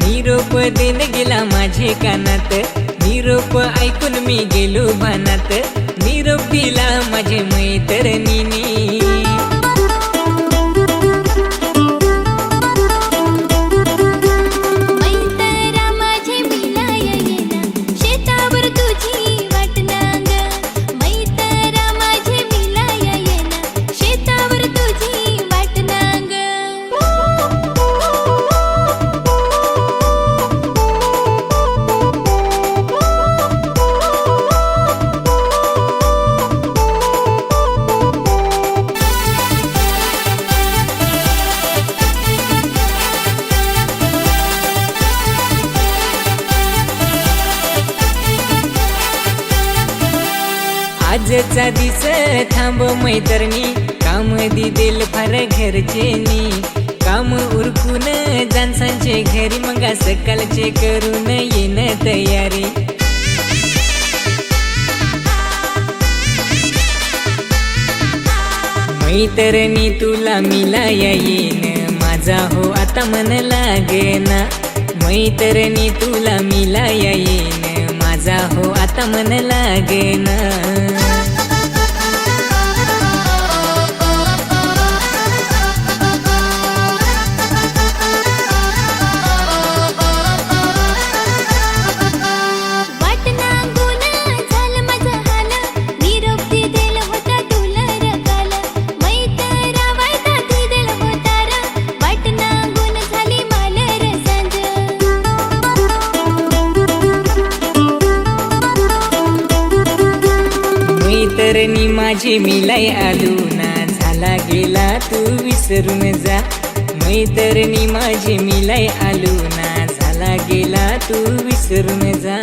निरोप देन गेला माझे कानात, निरोप ऐकून मी गेलो भानात, निरोप दिला माझे मैत्रिणीनी। आजचा दिस थांब मैत्रिणी, काम दिदेल फार घरचेनी, काम उरकून जानसांचे घरी, मग सकाळचे करून येन तयारी। मैत्रिणी तुला मिलाया येईन, माझा हो आता मन लागेना, मैत्रिणी तुला मिलाया येईन, माझा हो आता मन लागेना। मैत्रिणी माझी मिलाई आलू ना, झाला गेला तू विसरून जा, मैत्रिणी माझी मिलाई आलू ना, झाला गेला तू विसरून जा।